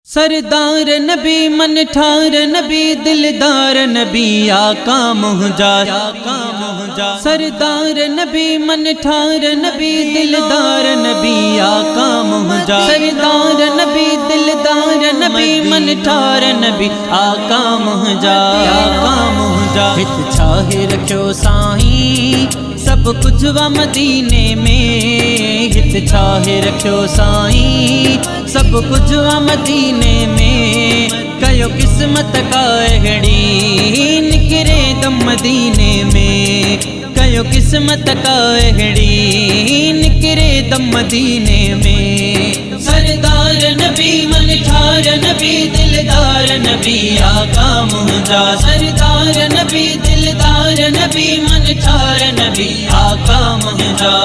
सरदार नबी मन ठार नबी दिलदार नबी आका मुहजा सरदार नबी मन ठार नबी दिलदार नबी आका मुहजा सरदार नबी दिलदार नबी मन ठार नबी आका मुहजा हित छाहे रखो साईं सब कुछ वा मदीने में हित छाहे रखो साईं सब कुछ वा मदीने में कयो किस्मत का अहड़ी निकरे दम मदीने में कयो किस्मत का अहड़ी निकरे दम मदीने में सरदार नबी मन ठार नबी दिलदार नबी आका मुहजा सरदार नबी दिलदार नबी मन ठार नबी आका मुहजा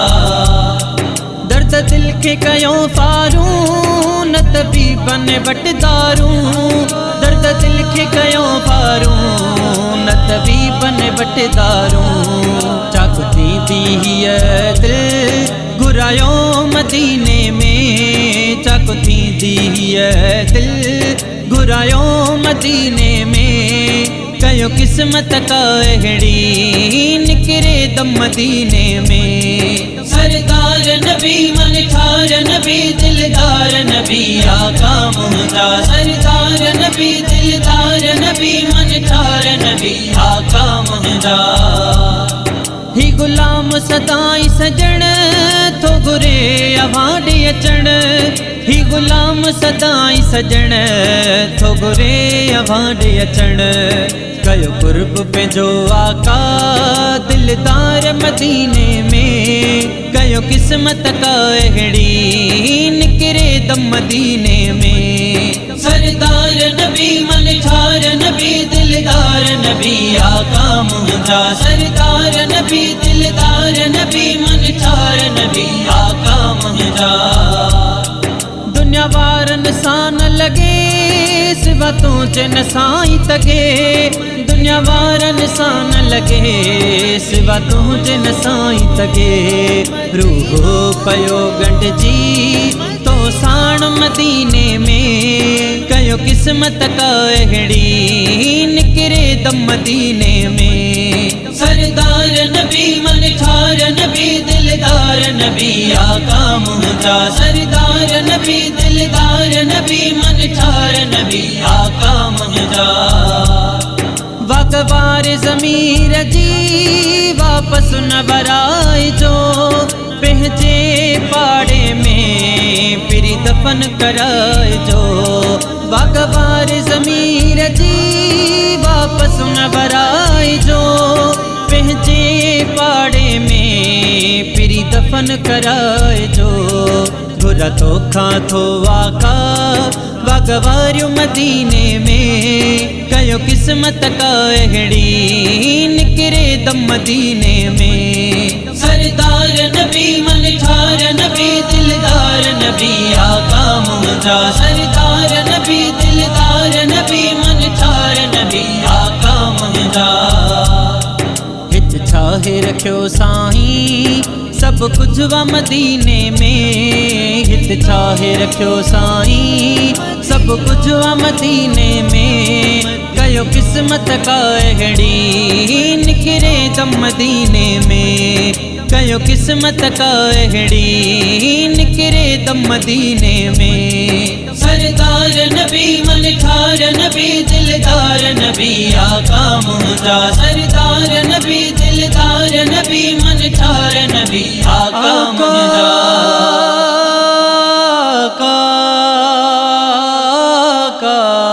दर्द दिल के कयो फारू न तबी बन बटदारू दर्द दिल के कयो फारू न तबी बन बटदारू चाकती दी है दिल घुरायो मदीने में चाकती दी है दिल घुरायो मदीने में कयो किस्मत का अहड़ी निकरे दम मदीने में सरदार नबी मन ठार नबी दिलदार नबी आका मुहजा सरदार नबी दिलदार नबी मन ठार नबी आका मुहजा ही गुलाम सदाई सजण थो गुरे अवाडे अचण ही गुलाम सदाई सजण थो गुरे अवाडे अचण कयो कुर्ब पे जो आका दिलदार मदीने में कयो किस्मत का अहड़ी निकरे दम मदीने में सरदार नबी मन ठार नबी दिलदार नबी आका मुहजा सरदार नबी दिलदार नबी मन ठार नबी आका मुहजा दुनिया वार निशान लगे सिवा तुझे नसाई तगे दुनिया वार निशान लगे सिवा तुझे नसाई तगे रूहो पयो गंड जी तो साण मदीने में कयो किस्मत का अहड़ी निकरे दम मदीने में सरदार नबी मन ठार नबी दिलदार नबी आका मुहजा सरदार नबी दिलदार नबी मन ठार नबी आका मुहजा वगवार ज़मीर जी वापस न बराए जो पहजे पाड़े में फिर दफन कराए जो वगवार ज़मीर जी वापस न बराए जो पहजे पाड़े में फिर दफन कराए जो बुरा तो खा थो आका वगवार मदीने में कयो किस्मत का अहड़ी निकरे दम मदीने में सरदार नबी मन ठार नबी दिलदार नबी आका मुहजा सरदार नबी दिलदार नबी मन ठार नबी आका मुहजा हित छाहे रखो साईं सब कुछ वा मदीने में हित छाहे रखो साईं सब कुछ वा मदीने में कयो किस्मत का अहड़ी निकरे दम मदीने में कयो किस्मत का अहड़ी निकरे दम मदीने में सरदार नबी मन ठार नबी दिलदार नबी आका मुहजा सरदार नबी दिलदार नबी मन ठार नबी आका मुहजा आका